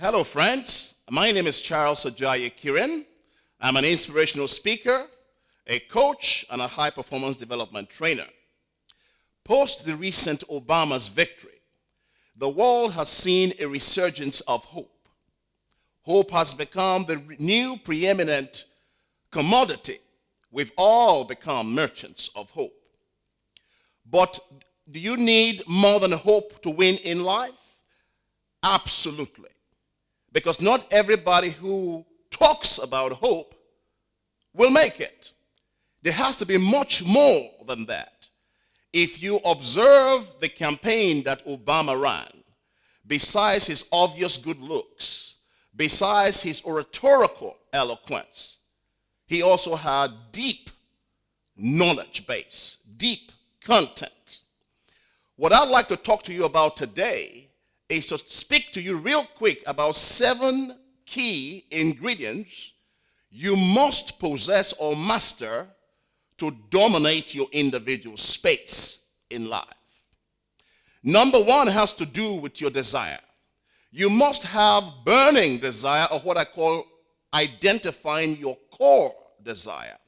Hello, friends. My name is Charles Ajayi-Khiran. I'm an inspirational speaker, a coach, and a high-performance development trainer. Post the recent Obama's victory, the world has seen a resurgence of hope. Hope has become the new preeminent commodity. We've all become merchants of hope. But do you need more than hope to win in life? Absolutely. Because not everybody who talks about hope will make it. There has to be much more than that. If you observe the campaign that Obama ran, besides his obvious good looks, besides his oratorical eloquence, he also had deep knowledge base, deep content. What I'd like to talk to you about today is to speak to you real quick about 7 key ingredients you must possess or master to dominate your individual space in life. Number 1 has to do with your desire. You must have burning desire, or what I call identifying your core desire.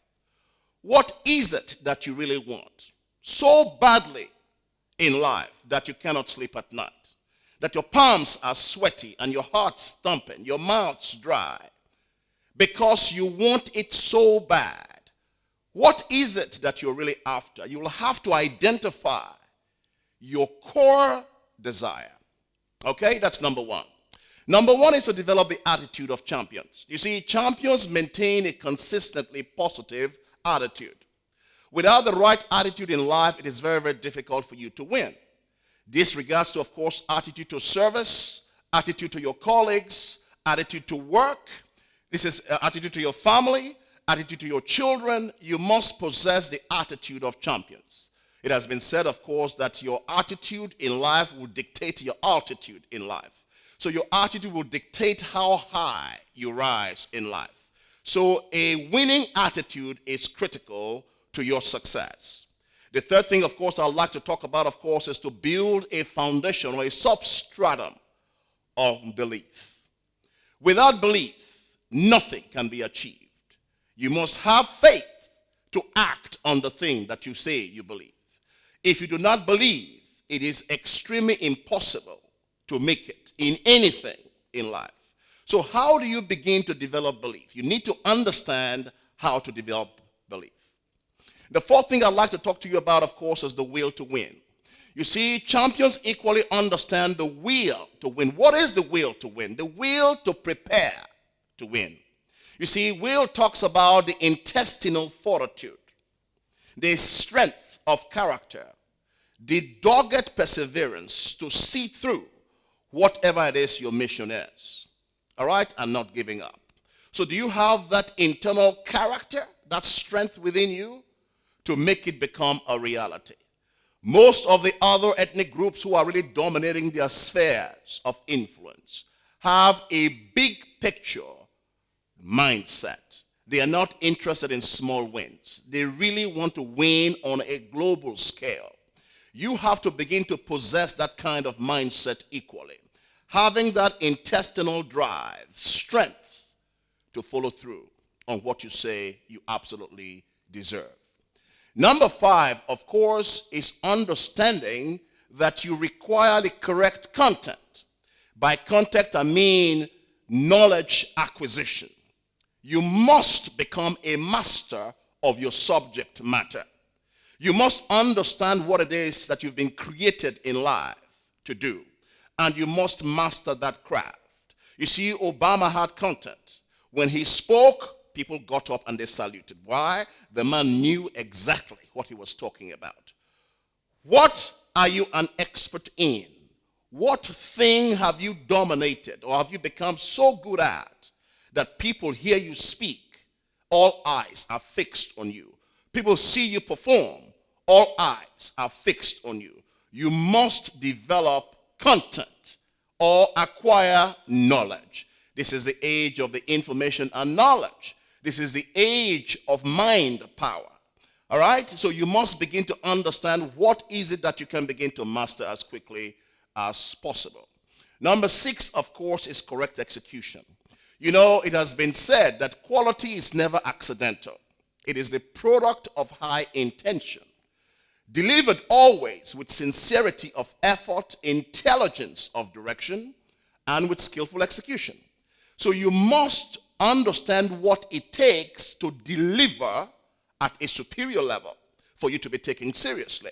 What is it that you really want so badly in life that you cannot sleep at night? That your palms are sweaty and your heart's thumping, your mouth's dry, because you want it so bad. What is it that you're really after? You will have to identify your core desire. Okay, that's number 1. Number 1 is to develop the attitude of champions. You see, champions maintain a consistently positive attitude. Without the right attitude in life, it is very, very difficult for you to win. This regards to, of course, attitude to service, attitude to your colleagues, attitude to work. This is attitude to your family, attitude to your children. You must possess the attitude of champions. It has been said, of course, that your attitude in life will dictate your altitude in life. So your attitude will dictate how high you rise in life. So a winning attitude is critical to your success. The third thing, of course, I'd like to talk about, of course, is to build a foundation or a substratum of belief. Without belief, nothing can be achieved. You must have faith to act on the thing that you say you believe. If you do not believe, it is extremely impossible to make it in anything in life. So how do you begin to develop belief? You need to understand how to develop belief. The 4th thing I'd like to talk to you about, of course, is the will to win. You see, champions equally understand the will to win. What is the will to win? The will to prepare to win. You see, will talks about the intestinal fortitude, the strength of character, the dogged perseverance to see through whatever it is your mission is. All right? And not giving up. So do you have that internal character, that strength within you to make it become a reality? Most of the other ethnic groups who are really dominating their spheres of influence have a big picture mindset. They are not interested in small wins. They really want to win on a global scale. You have to begin to possess that kind of mindset equally. Having that intestinal drive, strength to follow through on what you say you absolutely deserve. Number 5, of course, is understanding that you require the correct content. By content, I mean knowledge acquisition. You must become a master of your subject matter. You must understand what it is that you've been created in life to do. And you must master that craft. You see, Obama had content. When he spoke, people got up and they saluted. Why? The man knew exactly what he was talking about. What are you an expert in? What thing have you dominated or have you become so good at that people hear you speak, all eyes are fixed on you? People see you perform, all eyes are fixed on you. You must develop content or acquire knowledge. This is the age of the information and knowledge. This is the age of mind power. All right? So you must begin to understand what is it that you can begin to master as quickly as possible. Number 6, of course, is correct execution. You know, it has been said that quality is never accidental. It is the product of high intention, delivered always with sincerity of effort, intelligence of direction, and with skillful execution. So you must understand what it takes to deliver at a superior level for you to be taken seriously.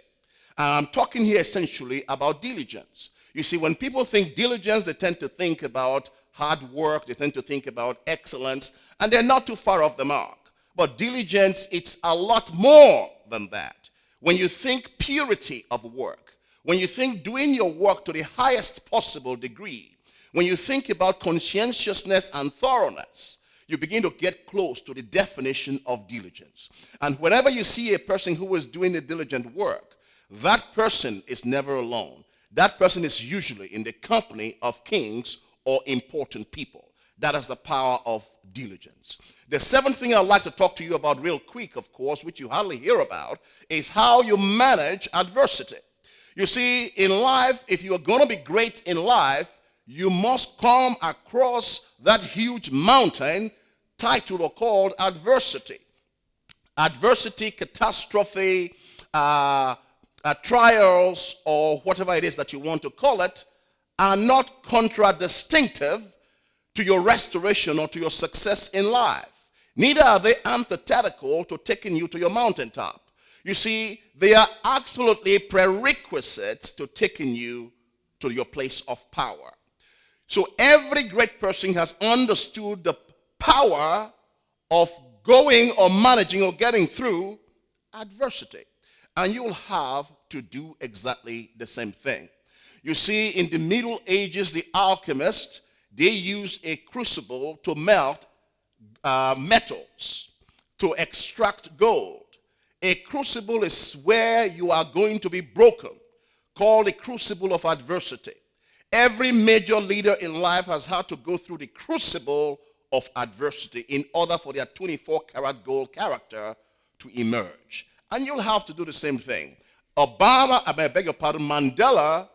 I'm talking here essentially about diligence. You see, when people think diligence, they tend to think about hard work, they tend to think about excellence, and they're not too far off the mark. But diligence, it's a lot more than that. When you think purity of work, when you think doing your work to the highest possible degree, when you think about conscientiousness and thoroughness, you begin to get close to the definition of diligence. And whenever you see a person who is doing the diligent work, that person is never alone. That person is usually in the company of kings or important people. That is the power of diligence. The 7th thing I'd like to talk to you about real quick, of course, which you hardly hear about, is how you manage adversity. You see, in life, if you are going to be great in life, you must come across that huge mountain titled or called adversity. Adversity, catastrophe, trials, or whatever it is that you want to call it, are not contradistinct to your restoration or to your success in life. Neither are they antithetical to taking you to your mountaintop. You see, they are absolutely prerequisites to taking you to your place of power. So every great person has understood the power of going or managing or getting through adversity. And you'll have to do exactly the same thing. You see, in the Middle Ages, the alchemists, they used a crucible to melt metals, to extract gold. A crucible is where you are going to be broken, called a crucible of adversity. Every major leader in life has had to go through the crucible of adversity in order for their 24-karat gold character to emerge. And you'll have to do the same thing. Mandela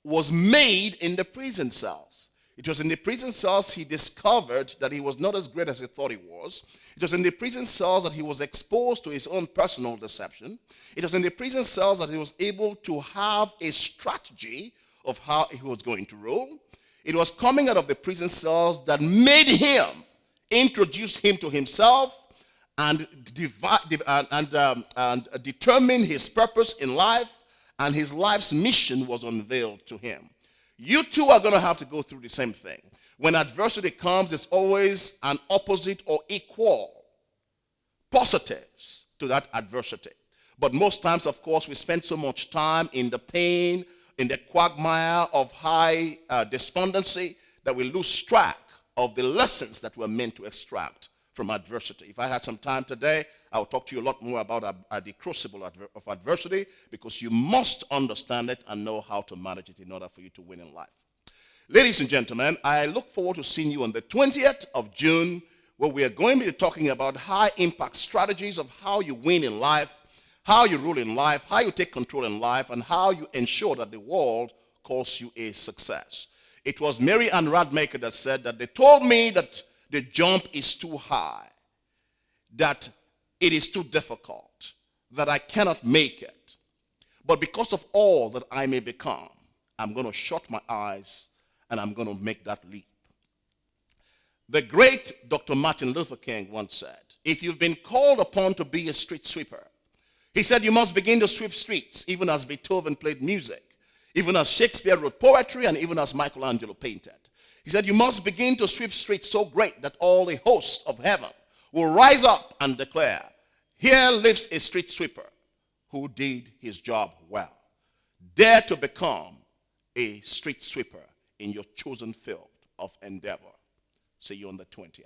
was made in the prison cells. It was in the prison cells he discovered that he was not as great as he thought he was. It was in the prison cells that he was exposed to his own personal deception. It was in the prison cells that he was able to have a strategy of how he was going to rule. It was coming out of the prison cells that made him introduce him to himself and determine his purpose in life, and his life's mission was unveiled to him. You too are going to have to go through the same thing. When adversity comes, there's always an opposite or equal positives to that adversity. But most times, of course, we spend so much time in the pain, in the quagmire of high despondency, that we lose track of the lessons that we're meant to extract from adversity. If I had some time today, I will talk to you a lot more about the crucible of adversity, because you must understand it and know how to manage it in order for you to win in life. Ladies and gentlemen, I look forward to seeing you on the 20th of June, where we are going to be talking about high-impact strategies of how you win in life, how you rule in life, how you take control in life, and how you ensure that the world calls you a success. It was Mary Ann Radmacher that said that they told me that the jump is too high, that it is too difficult, that I cannot make it. But because of all that I may become, I'm going to shut my eyes and I'm going to make that leap. The great Dr. Martin Luther King once said, if you've been called upon to be a street sweeper, he said you must begin to sweep streets, even as Beethoven played music, even as Shakespeare wrote poetry, and even as Michelangelo painted. He said you must begin to sweep streets so great that all the hosts of heaven will rise up and declare, here lives a street sweeper who did his job well. Dare to become a street sweeper in your chosen field of endeavor. See you on the 20th.